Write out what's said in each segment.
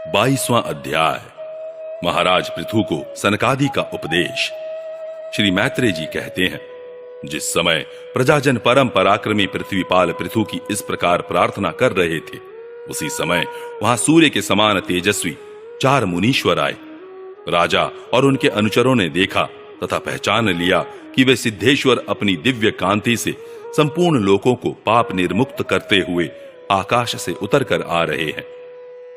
22वां अध्याय। महाराज पृथु को सनकादि का उपदेश। श्री मैत्रेय जी कहते हैं, जिस समय प्रजाजन परम पराक्रमी पृथ्वीपाल पृथु की इस प्रकार प्रार्थना कर रहे थे, उसी समय वहां सूर्य के समान तेजस्वी 4 मुनीश्वर आए। राजा और उनके अनुचरों ने देखा तथा पहचान लिया कि वे सिद्धेश्वर अपनी दिव्य कांति से संपूर्ण लोकों को पाप निर्मुक्त करते हुए आकाश से उतरकर आ रहे हैं।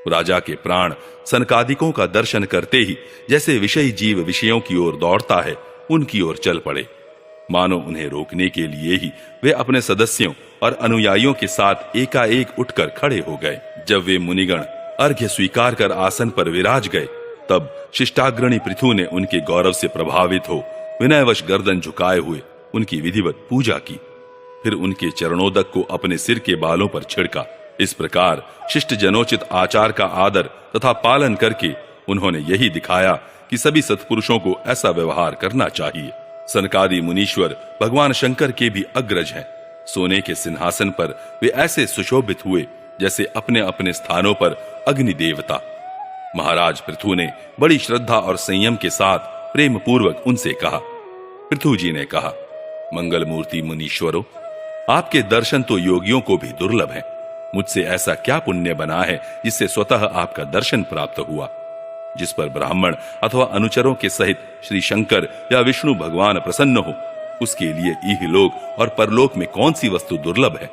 राजा के प्राण सनकादिकों का दर्शन करते ही जैसे विषयी जीव विषयों की ओर दौड़ता है, उनकी ओर चल पड़े। मानो उन्हें रोकने के लिए ही वे अपने सदस्यों और अनुयायियों के साथ एकाएक उठकर खड़े हो गए। जब वे मुनिगण अर्घ्य स्वीकार कर आसन पर विराज गए, तब शिष्टाग्रणी पृथु ने उनके गौरव से प्रभावित हो विनयवश गर्दन झुकाए हुए उनकी विधिवत पूजा की। फिर उनके चरणोदक को अपने सिर के बालों पर छिड़का। इस प्रकार शिष्ट जनोचित आचार का आदर तथा पालन करके उन्होंने यही दिखाया कि सभी सत्पुरुषों को ऐसा व्यवहार करना चाहिए। सनकादि मुनीश्वर भगवान शंकर के भी अग्रज हैं। सोने के सिंहासन पर वे ऐसे सुशोभित हुए जैसे अपने अपने स्थानों पर अग्नि देवता। महाराज पृथु ने बड़ी श्रद्धा और संयम के साथ प्रेम पूर्वक उनसे कहा। पृथु जी ने कहा, मंगल मूर्ति मुनीश्वरों, आपके दर्शन तो योगियों को भी दुर्लभ हैं। मुझसे ऐसा क्या पुण्य बना है जिससे स्वतः आपका दर्शन प्राप्त हुआ? जिस पर ब्राह्मण अथवा अनुचरों के सहित श्री शंकर या विष्णु भगवान प्रसन्न हो, उसके लिए इहलोक और परलोक में कौन सी वस्तु दुर्लभ है?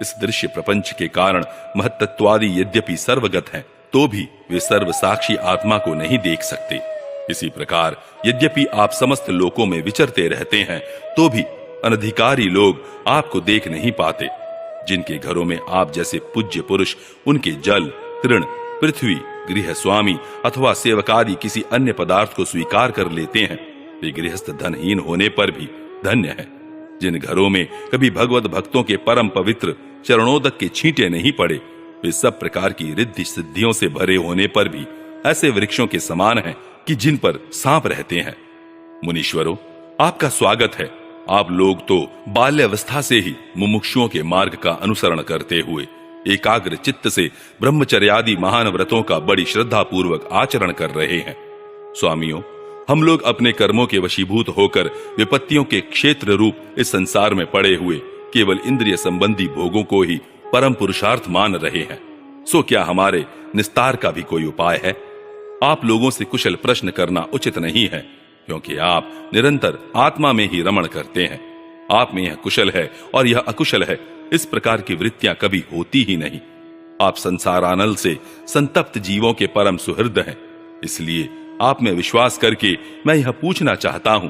इस दृश्य प्रपंच के कारण महत्त्वादि यद्यपि सर्वगत हैं, तो भी वे सर्व साक्षी आत्मा को नहीं देख सकते। इसी प्रकार यद्यपि आप समस्त लोकों में विचरते रहते हैं, तो भी अनधिकारी लोग आपको देख नहीं पाते। जिनके घरों में आप जैसे पूज्य पुरुष उनके जल, तृण, पृथ्वी, गृह स्वामी अथवा सेवकादि किसी अन्य पदार्थ को स्वीकार कर लेते हैं, वे गृहस्थ धनहीन होने पर भी धन्य है। जिन घरों में कभी भगवत भक्तों के परम पवित्र चरणोदक के छींटे नहीं पड़े, वे सब प्रकार की रिद्धि सिद्धियों से भरे होने पर भी ऐसे वृक्षों के समान हैं कि जिन पर सांप रहते हैं। मुनीश्वरों, आपका स्वागत है। आप लोग तो बाल्यावस्था से ही मुमुक्षुओं के मार्ग का अनुसरण करते हुए एकाग्र चित्त से ब्रह्मचर्यादि महान व्रतों का बड़ी श्रद्धा पूर्वक आचरण कर रहे हैं। स्वामियों, हम लोग अपने कर्मों के वशीभूत होकर विपत्तियों के क्षेत्र रूप इस संसार में पड़े हुए केवल इंद्रिय संबंधी भोगों को ही परम पुरुषार्थ मान रहे हैं। सो क्या हमारे निस्तार का भी कोई उपाय है? आप लोगों से कुशल प्रश्न करना उचित नहीं है, क्योंकि आप निरंतर आत्मा में ही रमण करते हैं। आप में यह कुशल है और यह अकुशल है, इस प्रकार की वृत्तियां कभी होती ही नहीं। आप संसारानल से संतप्त जीवों के परम सुहृद हैं। इसलिए आप में विश्वास करके मैं यह पूछना चाहता हूं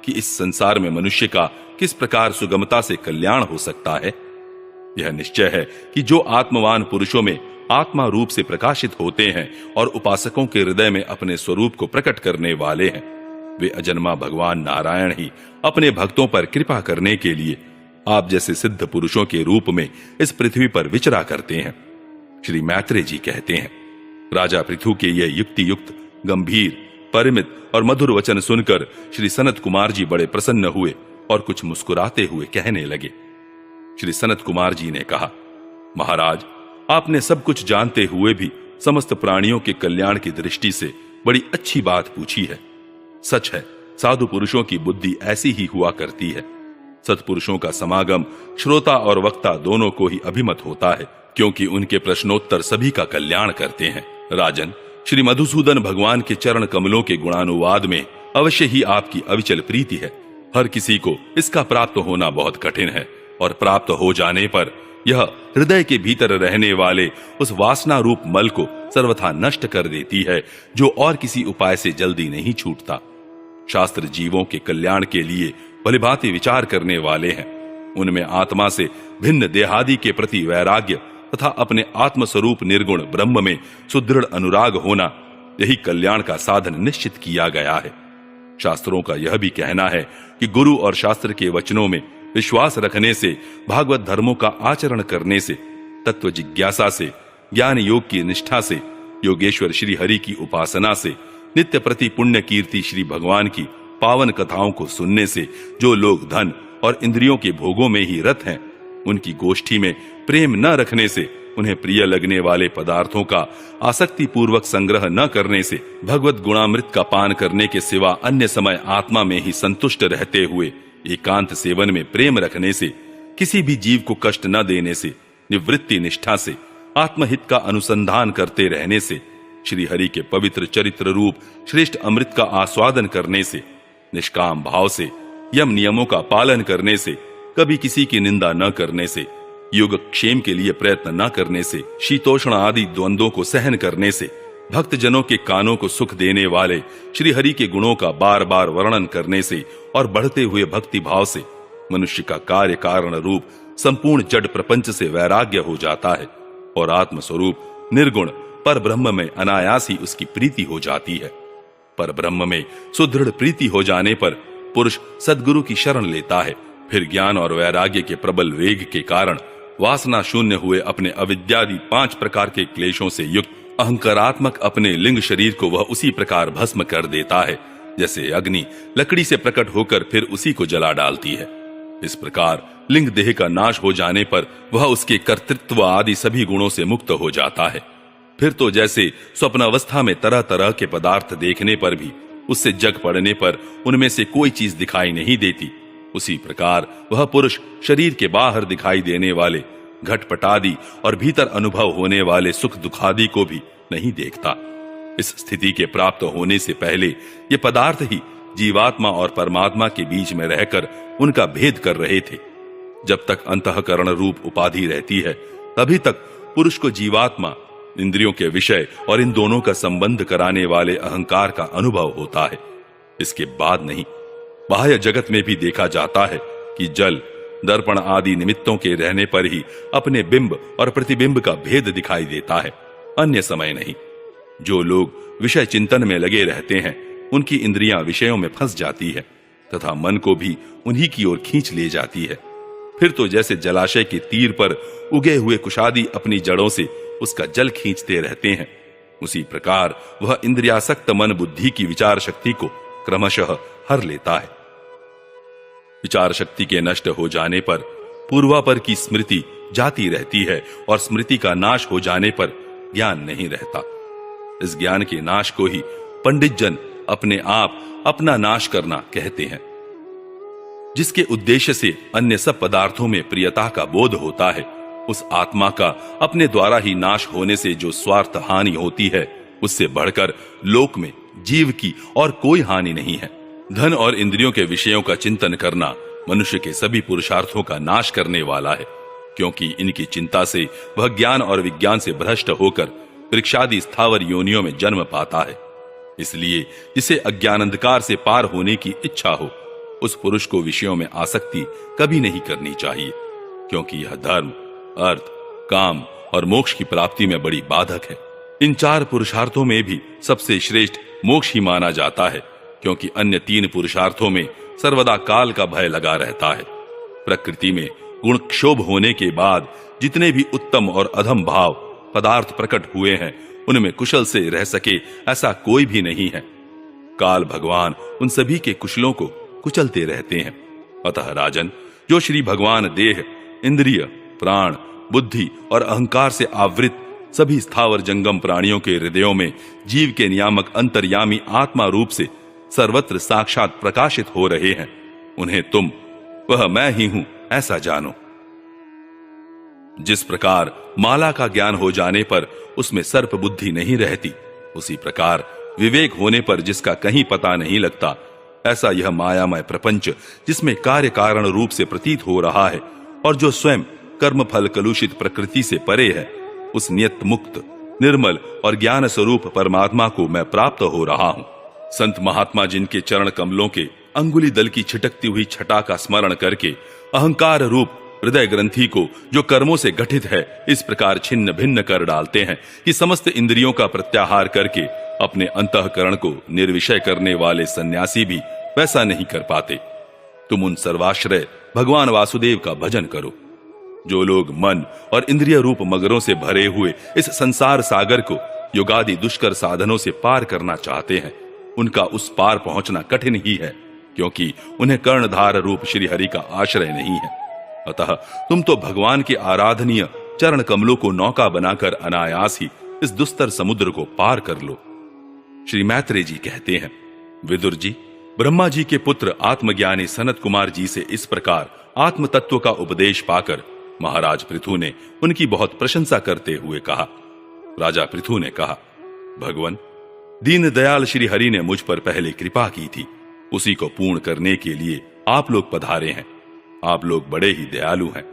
कि इस संसार में मनुष्य का किस प्रकार सुगमता से कल्याण हो सकता है। यह निश्चय है कि जो आत्मवान पुरुषों में आत्मा रूप से प्रकाशित होते हैं और उपासकों के हृदय में अपने स्वरूप को प्रकट करने वाले हैं, वे अजन्मा भगवान नारायण ही अपने भक्तों पर कृपा करने के लिए आप जैसे सिद्ध पुरुषों के रूप में इस पृथ्वी पर विचरा करते हैं। श्री मैत्रेय जी कहते हैं, राजा पृथु के ये युक्ति युक्त, गंभीर, परिमित और मधुर वचन सुनकर श्री सनत कुमार जी बड़े प्रसन्न हुए और कुछ मुस्कुराते हुए कहने लगे। श्री सनत कुमार जी ने कहा, महाराज, आपने सब कुछ जानते हुए भी समस्त प्राणियों के कल्याण की दृष्टि से बड़ी अच्छी बात पूछी है। सच है, साधु पुरुषों की बुद्धि ऐसी ही हुआ करती है। सत्पुरुषों का समागम श्रोता और वक्ता दोनों को ही अभिमत होता है, क्योंकि उनके प्रश्नोत्तर सभी का कल्याण करते हैं। राजन, श्री मधुसूदन भगवान के चरण कमलों के गुणानुवाद में अवश्य ही आपकी अविचल प्रीति है। हर किसी को इसका प्राप्त होना बहुत कठिन है, और प्राप्त हो जाने पर यह हृदय के भीतर रहने वाले उस वासना रूप मल को सर्वथा नष्ट कर देती है, जो और किसी उपाय से जल्दी नहीं छूटता। शास्त्र जीवों के कल्याण के लिए भलीभांति विचार करने वाले हैं। उनमें आत्मा से भिन्न देहादि के प्रति वैराग्य तथा अपने आत्मस्वरूप निर्गुण ब्रह्म में सुदृढ़ अनुराग होना, यही कल्याण का साधन निश्चित किया गया है। शास्त्रों का यह भी कहना है कि गुरु और शास्त्र के वचनों में विश्वास रखने से, भागवत धर्मों का आचरण करने से, तत्व जिज्ञासा से, ज्ञान योग की निष्ठा से, योगेश्वर श्री हरि की उपासना से, नित्य प्रति पुण्य कीर्ति श्री भगवान की पावन कथाओं को सुनने से, जो लोग धन और इंद्रियों के भोगों में ही रत हैं, उनकी गोष्ठी में प्रेम न रखने से उन्हें प्रिय लगने वाले पदार्थों का आसक्ति पूर्वक संग्रह न करने से, भगवत गुणामृत का पान करने के सिवा अन्य समय आत्मा में ही संतुष्ट रहते हुए एकांत सेवन में प्रेम रखने से, किसी भी जीव को कष्ट न देने से, निवृत्ति निष्ठा से, आत्महित का अनुसंधान करते रहने से, श्री हरि के पवित्र चरित्र रूप श्रेष्ठ अमृत का आस्वादन करने से, निष्काम भाव से, यम नियमों का पालन करने से, कभी किसी की निंदा न करने से, योगक्षेम के लिए प्रयत्न न करने से, शीतोष्ण आदि द्वंद्वों को सहन करने से, भक्त जनों के कानों को सुख देने वाले श्री हरि के गुणों का बार बार वर्णन करने से और बढ़ते हुए भक्ति भाव से मनुष्य का कार्य कारण रूप संपूर्ण जड़ प्रपंच से वैराग्य हो जाता है और आत्म स्वरूप निर्गुण पर ब्रह्म में अनायास ही उसकी प्रीति हो जाती है। पर ब्रह्म में सुदृढ़ प्रीति हो जाने पर पुरुष सद्गुरु की शरण लेता है। फिर ज्ञान और वैराग्य के प्रबल वेग के कारण वासना शून्य हुए अपने अविद्यादि 5 प्रकार के क्लेशों से युक्त अहंकारात्मक अपने लिंग शरीर को वह उसी प्रकार भस्म कर देता है जैसे अग्नि लकड़ी से प्रकट होकर फिर उसी को जला डालती है। इस प्रकार लिंग देह का नाश हो जाने पर वह उसके कर्तृत्व आदि सभी गुणों से मुक्त हो जाता है। फिर तो जैसे स्वप्नावस्था में तरह तरह के पदार्थ देखने पर भी उससे जग पड़ने पर उनमें से कोई चीज दिखाई नहीं देती, उसी प्रकार वह पुरुष शरीर के बाहर दिखाई देने वाले घटपटादि और भीतर अनुभव होने वाले सुख दुखादि को भी नहीं देखता। इस स्थिति के प्राप्त होने से पहले ये पदार्थ ही जीवात्मा और परमात्मा के बीच में रहकर उनका भेद कर रहे थे। जब तक अंतःकरण रूप उपाधि रहती है तभी तक पुरुष को जीवात्मा, इंद्रियों के विषय और इन दोनों का संबंध कराने वाले अहंकार का अनुभव होता है। इसके बाद नहीं। बाह्य जगत में भी देखा जाता है कि जल, दर्पण आदि निमित्तों के रहने पर ही अपने बिंब और प्रतिबिंब का भेद दिखाई देता है, अन्य समय नहीं। जो लोग विषय चिंतन में लगे रहते हैं उनकी इंद्रियां विषयों में फंस जाती है तथा मन को भी उन्हीं की ओर खींच ले जाती है। फिर तो जैसे जलाशय के तीर पर उगे हुए कुशादी अपनी जड़ों से उसका जल खींचते रहते हैं, उसी प्रकार वह इंद्रियासक्त मन बुद्धि की विचार शक्ति को क्रमशः हर लेता है। विचार शक्ति के नष्ट हो जाने पर पूर्वापर की स्मृति जाती रहती है और स्मृति का नाश हो जाने पर ज्ञान नहीं रहता। इस ज्ञान के नाश को ही पंडित जन अपने आप अपना नाश करना कहते हैं। जिसके उद्देश्य से अन्य सब पदार्थों में प्रियता का बोध होता है, उस आत्मा का अपने द्वारा ही नाश होने से जो स्वार्थ हानि होती है उससे बढ़कर लोक में जीव की और कोई हानि नहीं है। धन और इंद्रियों के विषयों का चिंतन करना मनुष्य के सभी पुरुषार्थों का नाश करने वाला है, क्योंकि इनकी चिंता से वह ज्ञान और विज्ञान से भ्रष्ट होकर वृक्षादि स्थावर योनियों में जन्म पाता है। इसलिए जिसे अज्ञान अंधकार से पार होने की इच्छा हो उस पुरुष को विषयों में आसक्ति कभी नहीं करनी चाहिए, क्योंकि यह धर्म, अर्थ, काम और मोक्ष की प्राप्ति में बड़ी बाधक है। इन 4 पुरुषार्थों में भी सबसे श्रेष्ठ मोक्ष ही माना जाता है, क्योंकि अन्य 3 पुरुषार्थों में सर्वदा काल का भय लगा रहता है। प्रकृति में गुण क्षोभ होने के बाद जितने भी उत्तम और अधम भाव पदार्थ प्रकट हुए हैं उनमें कुशल से रह सके ऐसा कोई भी नहीं है। काल भगवान उन सभी के कुशलों को कुचलते रहते हैं। अतः राजन, जो श्री भगवान देह, इंद्रिय, प्राण, बुद्धि और अहंकार से आवृत सभी स्थावर जंगम प्राणियों के हृदयों में जीव के नियामक अंतर्यामी आत्मा रूप से सर्वत्र साक्षात प्रकाशित हो रहे हैं, उन्हें तुम वह मैं ही हूं ऐसा जानो। जिस प्रकार माला का ज्ञान हो जाने पर उसमें सर्प बुद्धि नहीं रहती, उसी प्रकार विवेक होने पर जिसका कहीं पता नहीं लगता, ऐसा यह मायामय प्रपंच जिसमें कार्य कारण रूप से प्रतीत हो रहा है और जो स्वयं कर्म फल कलुषित प्रकृति से परे है, उस नियत मुक्त, निर्मल और ज्ञान स्वरूप परमात्मा को मैं प्राप्त हो रहा हूं। संत महात्मा जिनके चरण कमलों के अंगुली दल की छिटकती हुई छटा का स्मरण करके अहंकार रूप हृदय ग्रंथि को जो कर्मों से गठित है इस प्रकार छिन्न भिन्न कर डालते हैं कि समस्त इंद्रियों का प्रत्याहार करके अपने अंतःकरण को निर्विषय करने वाले सन्यासी भी वैसा नहीं कर पाते। तुम उन सर्वाश्रय भगवान वासुदेव का भजन करो। जो लोग मन और इंद्रिय रूप मगरों से भरे हुए इस संसार सागर को योगादि दुष्कर साधनों से पार करना चाहते हैं, उनका उस पार पहुंचना कठिन ही है, क्योंकि उन्हें कर्णधार रूप श्री हरि का आश्रय नहीं है। अतः तुम तो भगवान के आराधनीय चरण कमलों को नौका बनाकर अनायास ही इस दुस्तर समुद्र को पार कर लो। श्री मैत्रेय जी कहते हैं, विदुर जी, ब्रह्मा जी के पुत्र आत्मज्ञानी सनत कुमार जी से इस प्रकार आत्म तत्व का उपदेश पाकर महाराज पृथु ने उनकी बहुत प्रशंसा करते हुए कहा। राजा पृथु ने कहा, भगवान, दीन दयाल श्री हरि ने मुझ पर पहले कृपा की थी, उसी को पूर्ण करने के लिए आप लोग पधारे हैं। आप लोग बड़े ही दयालु हैं।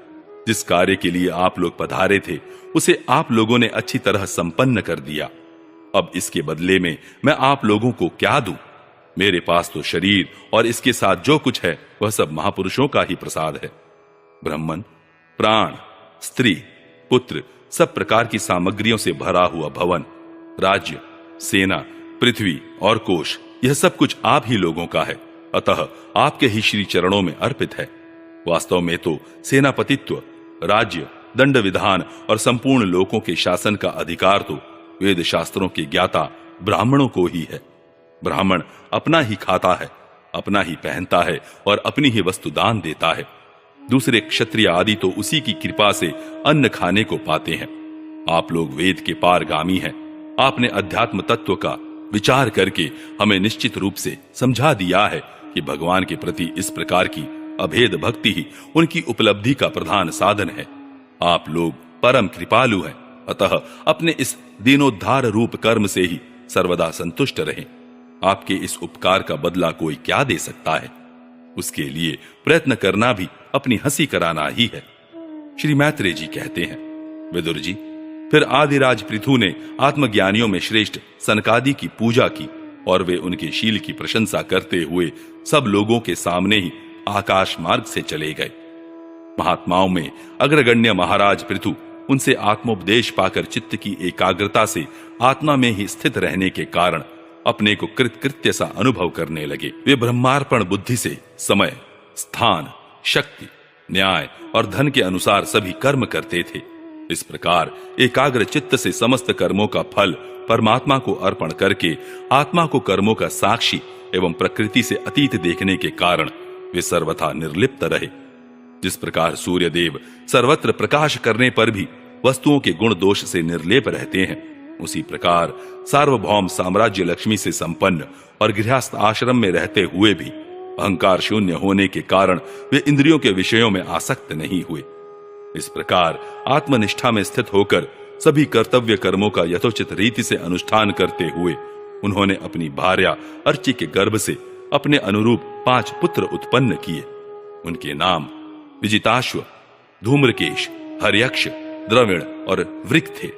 जिस कार्य के लिए आप लोग पधारे थे उसे आप लोगों ने अच्छी तरह संपन्न कर दिया। अब इसके बदले में मैं आप लोगों को क्या दूं? मेरे पास तो शरीर और इसके साथ जो कुछ है वह सब महापुरुषों का ही प्रसाद है। ब्राह्मण, प्राण, स्त्री, पुत्र, सब प्रकार की सामग्रियों से भरा हुआ भवन, राज्य, सेना, पृथ्वी और कोश, यह सब कुछ आप ही लोगों का है, अतः आपके ही श्री चरणों में अर्पित है। वास्तव में तो सेनापतित्व, राज्य, दंड विधान और संपूर्ण लोकों के शासन का अधिकार तो वेद शास्त्रों के ज्ञाता ब्राह्मणों को ही है। ब्राह्मण अपना ही खाता है, अपना ही पहनता है और अपनी ही वस्तु दान देता है। दूसरे क्षत्रिय आदि तो उसी की कृपा से अन्न खाने को पाते हैं। आप लोग वेद के पारगामी हैं। आपने अध्यात्म तत्व का विचार करके हमें निश्चित रूप से समझा दिया है कि भगवान के प्रति इस प्रकार की अभेद भक्ति ही उनकी उपलब्धि का प्रधान साधन है। आप लोग परम कृपालु हैं, अतः अपने इस दीनोद्धार रूप कर्म से ही सर्वदा संतुष्ट रहें। आपके इस उपकार का बदला कोई क्या दे सकता है? उसके लिए प्रयत्न करना भी अपनी हंसी कराना ही है। श्री मैत्रेय जी कहते हैं, विदुर जी, फिर आदिराज पृथु ने आत्मज्ञानियों में श्रेष्ठ सनकादि की पूजा की और वे उनके शील की प्रशंसा करते हुए सब लोगों के सामने ही आकाश मार्ग से चले गए। महात्माओं में अग्रगण्य महाराज पृथु उनसे आत्मोपदेश पाकर चित्त की एकाग्रता से आत्मा में ही स्थित रहने के कारण अपने को कृत्य सा अनुभव करने लगे। वे ब्रह्मार्पण बुद्धि से समय, स्थान, शक्ति, न्याय और धन के अनुसार सभी कर्म करते थे। इस प्रकार एकाग्र चित्त से समस्त कर्मों का फल परमात्मा को अर्पण करके आत्मा को कर्मों का साक्षी एवं प्रकृति से अतीत देखने के कारण वे सर्वथा निर्लिप्त रहे। जिस प्रकार सूर्य देव सर्वत्र प्रकाश करने पर भी वस्तुओं के गुण दोष से निर्लेप रहते हैं, उसी प्रकार सार्वभौम साम्राज्य लक्ष्मी से संपन्न और गृहस्थ आश्रम में रहते हुए भी अहंकार शून्य होने के कारण वे इंद्रियों के विषयों में आसक्त नहीं हुए। इस प्रकार आत्मनिष्ठा में स्थित होकर सभी कर्तव्य कर्मों का यथोचित रीति से अनुष्ठान करते हुए उन्होंने अपनी भार्या अर्ची के गर्भ से अपने अनुरूप 5 पुत्र उत्पन्न किए। उनके नाम विजिताश्व, धूम्रकेश, हर्यक्ष, द्रविण और वृक थे।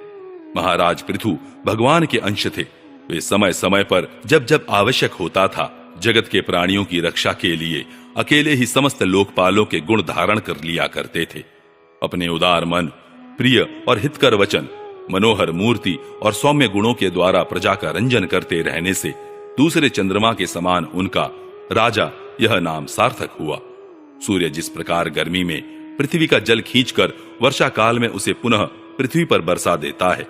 महाराज पृथु भगवान के अंश थे। वे समय समय पर जब जब आवश्यक होता था जगत के प्राणियों की रक्षा के लिए अकेले ही समस्त लोकपालों के गुण धारण कर लिया करते थे। अपने उदार मन, प्रिय और हितकर वचन, मनोहर मूर्ति और सौम्य गुणों के द्वारा प्रजा का रंजन करते रहने से दूसरे चंद्रमा के समान उनका राजा यह नाम सार्थक हुआ। सूर्य जिस प्रकार गर्मी में पृथ्वी का जल खींचकर वर्षा काल में उसे पुनः पृथ्वी पर बरसा देता है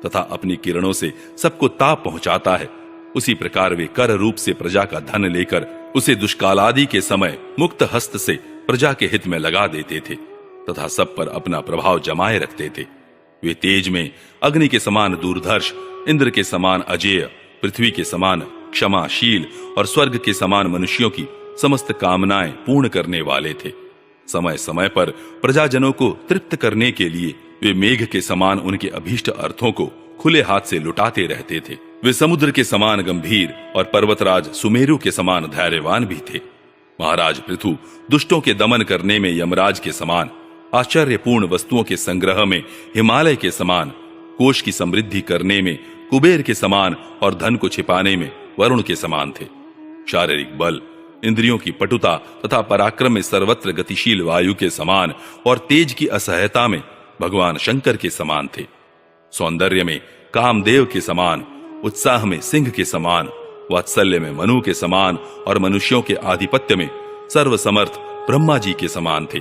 तथा अपनी किरणों से सबको ताप पहुंचाता है, उसी प्रकार वे कर रूप से प्रजा का धन लेकर उसे दुष्कालादि के समय मुक्त हस्त से प्रजा के हित में लगा देते थे तथा सब पर अपना प्रभाव जमाए रखते थे। वे तेज में अग्नि के समान दूरदर्श, इंद्र के समान अजेय, पृथ्वी के समान क्षमाशील और स्वर्ग के समान मनुष्यों की समस्त कामनाएं पूर्ण करने वाले थे। समय समय पर प्रजाजनों को तृप्त करने के लिए वे मेघ के समान उनके अभीष्ट अर्थों को खुले हाथ से लुटाते रहते थे। वे समुद्र के समान गंभीर और पर्वतराज सुमेरु के समान धैर्यवान भी थे। महाराज पृथु दुष्टों के दमन करने में यमराज के समान, आश्चर्यपूर्ण वस्तुओं के संग्रह में हिमालय के समान, कोश की समृद्धि करने में कुबेर के समान और धन को छिपाने में वरुण के समान थे। शारीरिक बल, इंद्रियों की पटुता तथा पराक्रम में सर्वत्र गतिशील वायु के समान और तेज की असह्यता में भगवान शंकर के समान थे। सौंदर्य में कामदेव के समान, उत्साह में सिंह के समान, वात्सल्य में मनु के समान और मनुष्यों के आधिपत्य में सर्वसमर्थ ब्रह्मा जी के समान थे।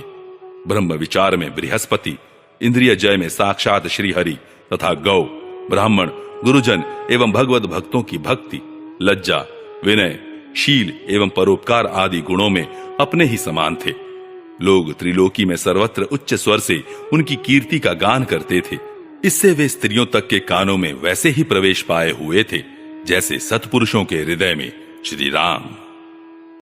ब्रह्म विचार में बृहस्पति, इंद्रिय जय में साक्षात श्रीहरि तथा गौ, ब्राह्मण, गुरुजन एवं भगवत भक्तों की भक्ति, लज्जा, विनय, शील एवं परोपकार आदि गुणों में अपने ही समान थे। लोग त्रिलोकी में सर्वत्र उच्च स्वर से उनकी कीर्ति का गान करते थे। इससे वे स्त्रियों तक के कानों में वैसे ही प्रवेश पाए हुए थे जैसे सत्पुरुषों के हृदय में श्री राम।